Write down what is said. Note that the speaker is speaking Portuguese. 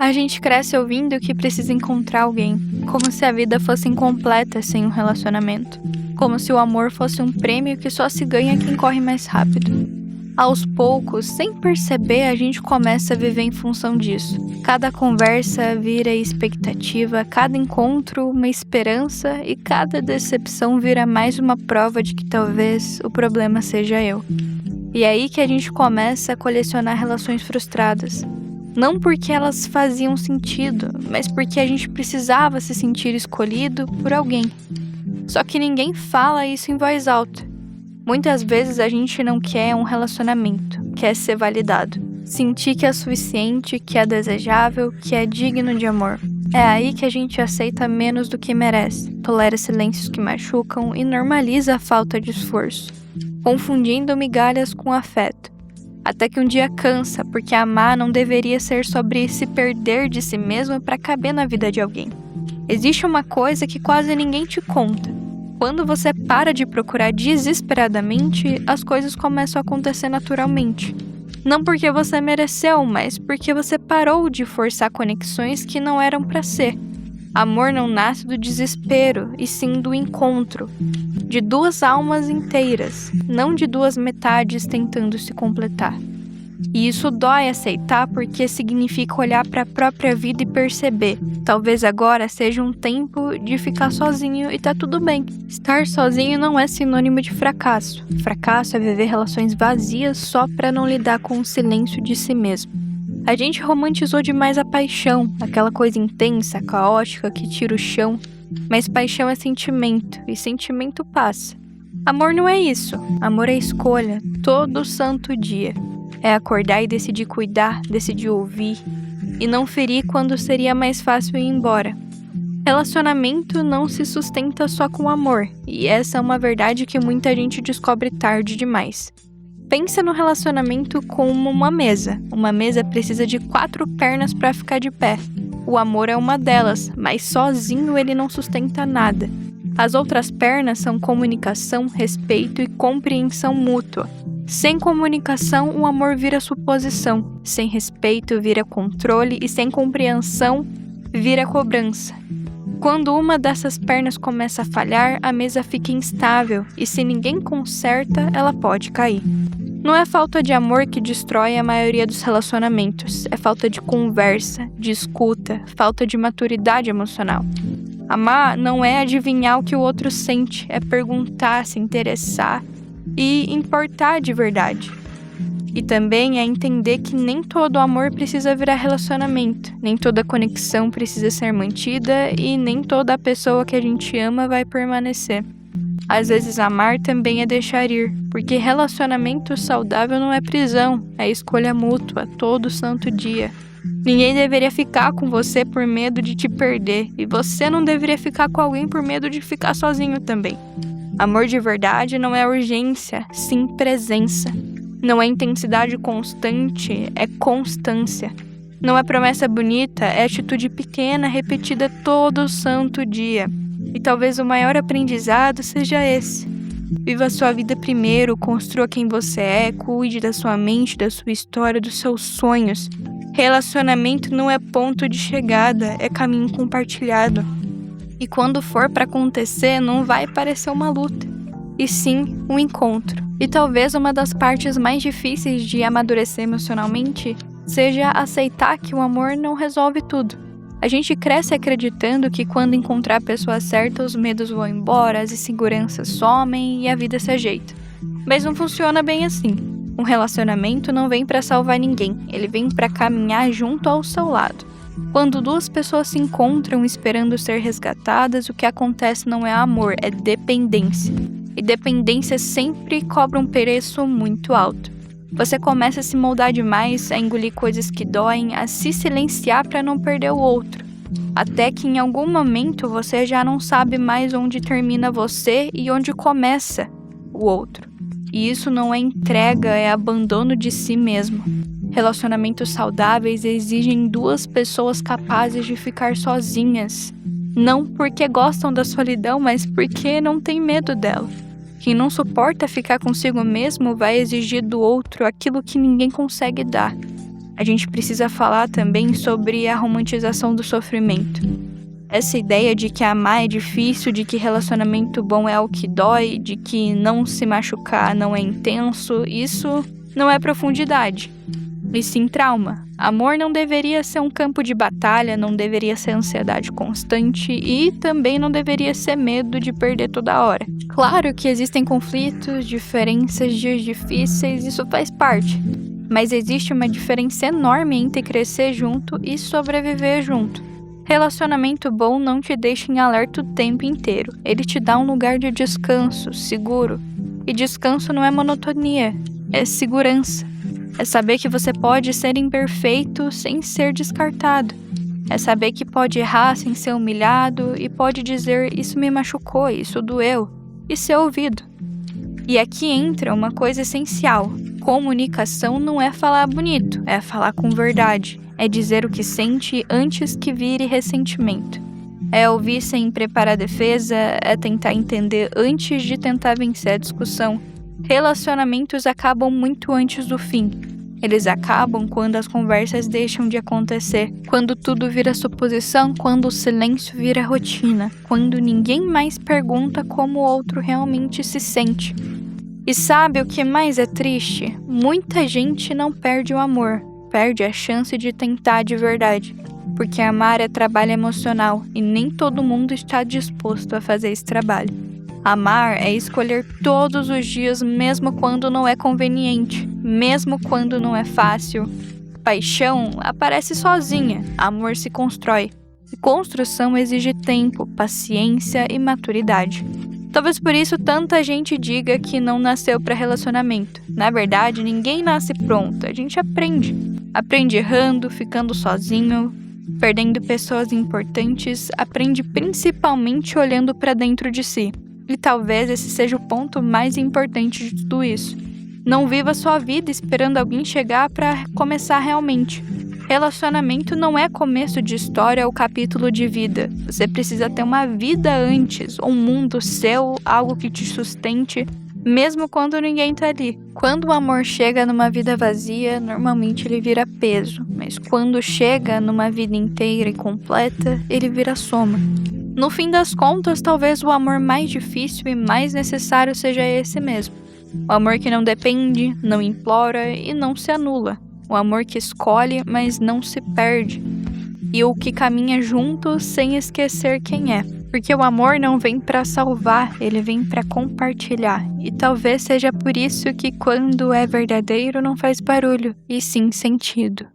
A gente cresce ouvindo que precisa encontrar alguém, como se a vida fosse incompleta sem um relacionamento, como se o amor fosse um prêmio que só se ganha quem corre mais rápido. Aos poucos, sem perceber, a gente começa a viver em função disso. Cada conversa vira expectativa, cada encontro uma esperança e cada decepção vira mais uma prova de que talvez o problema seja eu. E é aí que a gente começa a colecionar relações frustradas. Não porque elas faziam sentido, mas porque a gente precisava se sentir escolhido por alguém. Só que ninguém fala isso em voz alta. Muitas vezes a gente não quer um relacionamento, quer ser validado. Sentir que é suficiente, que é desejável, que é digno de amor. É aí que a gente aceita menos do que merece, tolera silêncios que machucam e normaliza a falta de esforço, confundindo migalhas com afeto. Até que um dia cansa, porque amar não deveria ser sobre se perder de si mesmo para caber na vida de alguém. Existe uma coisa que quase ninguém te conta. Quando você para de procurar desesperadamente, as coisas começam a acontecer naturalmente. Não porque você mereceu, mas porque você parou de forçar conexões que não eram para ser. Amor não nasce do desespero, e sim do encontro. De duas almas inteiras, não de duas metades tentando se completar. E isso dói aceitar porque significa olhar para a própria vida e perceber. Talvez agora seja um tempo de ficar sozinho e tá tudo bem. Estar sozinho não é sinônimo de fracasso. Fracasso é viver relações vazias só para não lidar com o silêncio de si mesmo. A gente romantizou demais a paixão, aquela coisa intensa, caótica que tira o chão. Mas paixão é sentimento, e sentimento passa. Amor não é isso. Amor é escolha, todo santo dia. É acordar e decidir cuidar, decidir ouvir, e não ferir quando seria mais fácil ir embora. Relacionamento não se sustenta só com amor, e essa é uma verdade que muita gente descobre tarde demais. Pensa no relacionamento como uma mesa. Uma mesa precisa de 4 pernas para ficar de pé. O amor é uma delas, mas sozinho ele não sustenta nada. As outras pernas são comunicação, respeito e compreensão mútua. Sem comunicação, o amor vira suposição. Sem respeito, vira controle. E sem compreensão, vira cobrança. Quando uma dessas pernas começa a falhar, a mesa fica instável. E se ninguém conserta, ela pode cair. Não é falta de amor que destrói a maioria dos relacionamentos. É falta de conversa, de escuta, falta de maturidade emocional. Amar não é adivinhar o que o outro sente. É perguntar, se interessar e importar de verdade. E também é entender que nem todo amor precisa virar relacionamento, nem toda conexão precisa ser mantida e nem toda pessoa que a gente ama vai permanecer. Às vezes amar também é deixar ir, porque relacionamento saudável não é prisão, é escolha mútua, todo santo dia. Ninguém deveria ficar com você por medo de te perder, e você não deveria ficar com alguém por medo de ficar sozinho também. Amor de verdade não é urgência, sim presença. Não é intensidade constante, é constância. Não é promessa bonita, é atitude pequena repetida todo santo dia. E talvez o maior aprendizado seja esse. Viva a sua vida primeiro, construa quem você é, cuide da sua mente, da sua história, dos seus sonhos. Relacionamento não é ponto de chegada, é caminho compartilhado. E quando for para acontecer, não vai parecer uma luta, e sim um encontro. E talvez uma das partes mais difíceis de amadurecer emocionalmente seja aceitar que o amor não resolve tudo. A gente cresce acreditando que quando encontrar a pessoa certa, os medos vão embora, as inseguranças somem e a vida se ajeita. Mas não funciona bem assim. Um relacionamento não vem para salvar ninguém, ele vem para caminhar junto ao seu lado. Quando duas pessoas se encontram esperando ser resgatadas, o que acontece não é amor, é dependência. E dependência sempre cobra um preço muito alto. Você começa a se moldar demais, a engolir coisas que doem, a se silenciar para não perder o outro. Até que em algum momento você já não sabe mais onde termina você e onde começa o outro. E isso não é entrega, é abandono de si mesmo. Relacionamentos saudáveis exigem 2 pessoas capazes de ficar sozinhas. Não porque gostam da solidão, mas porque não têm medo dela. Quem não suporta ficar consigo mesmo vai exigir do outro aquilo que ninguém consegue dar. A gente precisa falar também sobre a romantização do sofrimento. Essa ideia de que amar é difícil, de que relacionamento bom é o que dói, de que não se machucar não é intenso, isso não é profundidade, e sim trauma. Amor não deveria ser um campo de batalha, não deveria ser ansiedade constante e também não deveria ser medo de perder toda hora. Claro que existem conflitos, diferenças, dias difíceis, isso faz parte. Mas existe uma diferença enorme entre crescer junto e sobreviver junto. Relacionamento bom não te deixa em alerta o tempo inteiro. Ele te dá um lugar de descanso, seguro. E descanso não é monotonia, é segurança. É saber que você pode ser imperfeito sem ser descartado. É saber que pode errar sem ser humilhado e pode dizer isso me machucou, isso doeu, e ser ouvido. E aqui entra uma coisa essencial. Comunicação não é falar bonito, é falar com verdade. É dizer o que sente antes que vire ressentimento. É ouvir sem preparar defesa, é tentar entender antes de tentar vencer a discussão. Relacionamentos acabam muito antes do fim. Eles acabam quando as conversas deixam de acontecer, quando tudo vira suposição, quando o silêncio vira rotina, quando ninguém mais pergunta como o outro realmente se sente. E sabe o que mais é triste? Muita gente não perde o amor, perde a chance de tentar de verdade. Porque amar é trabalho emocional e nem todo mundo está disposto a fazer esse trabalho. Amar é escolher todos os dias, mesmo quando não é conveniente, mesmo quando não é fácil. Paixão aparece sozinha, amor se constrói. E construção exige tempo, paciência e maturidade. Talvez por isso tanta gente diga que não nasceu para relacionamento. Na verdade, ninguém nasce pronto, a gente aprende. Aprende errando, ficando sozinho, perdendo pessoas importantes, aprende principalmente olhando para dentro de si. E talvez esse seja o ponto mais importante de tudo isso. Não viva sua vida esperando alguém chegar para começar realmente. Relacionamento não é começo de história ou capítulo de vida. Você precisa ter uma vida antes, um mundo seu, algo que te sustente, mesmo quando ninguém tá ali. Quando o amor chega numa vida vazia, normalmente ele vira peso, mas quando chega numa vida inteira e completa, ele vira soma. No fim das contas, talvez o amor mais difícil e mais necessário seja esse mesmo. O amor que não depende, não implora e não se anula. O amor que escolhe, mas não se perde. E o que caminha junto sem esquecer quem é. Porque o amor não vem para salvar, ele vem para compartilhar. E talvez seja por isso que quando é verdadeiro não faz barulho, e sim sentido.